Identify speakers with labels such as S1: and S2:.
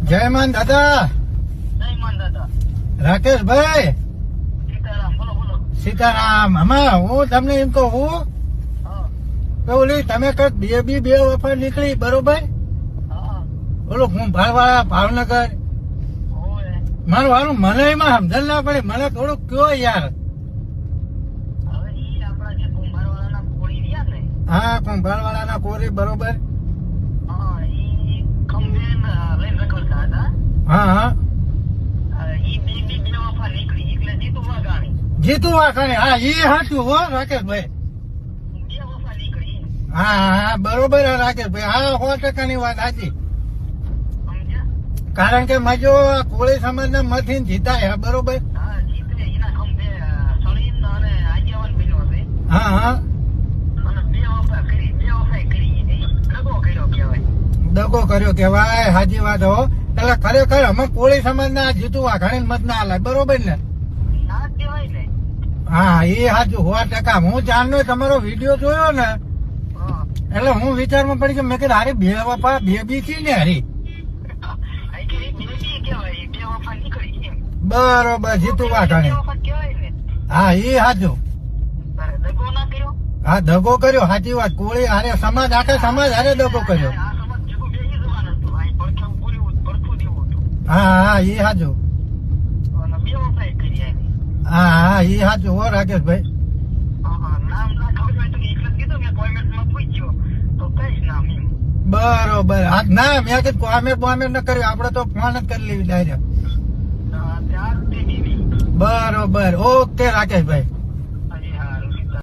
S1: જયમાન દાદા. રાકેશભાઈ. સીતારામ. આમાં હું તમને એમ કહું કે ઓલી તમે કઈક બે વફા નીકળી બરોબર, ઓલો હું ભાળવાળા ભાવનગર મારું હારું મને એમાં સમજણ ના પડે, મને થોડુંક કયો યાર. હા કુંભારવાળાના કોરી બરોબર. હા હા જીતુ વાઘાણી. હા એ સાચું હો રાકેશભાઈ. હા હા બરોબર રાકેશભાઈ. હા 100% ની વાત સાચી. કારણ કે મજો કોળી સમાજ ના મથી જીતાય બરોબર. હા હા દગો કર્યો કેવાય. હાજી વાત હો. એટલે ખરેખર અમે કોળી સમાજ ના જીતુ વાઘાણી મત ના હાલે બરોબર ને. હા એ સાચું 100%. હું જાણનો તમારો વિડીયો જોયો ને એટલે હું વિચારમાં પડી કે મેં કીધું હારી બે વફા બે બી કી ને હરી. બરોબર જીતુ વાઘાણી. હા એ સાચું. હા દગો કર્યો. સાચી વાત. કોળી હારે સમાજ આખા સમાજ હારે દગો કર્યો. હા હા એ સાચું. હા હા એ સાચું હો રાકેશભાઈ. બરોબર. હા ના મેં કીધું કોમેન્ટ ન કર્યું, આપડે તો ફોન જ કરી લેવી ડાયરેક્ટ. બરોબર ઓકે રાકેશભાઈ.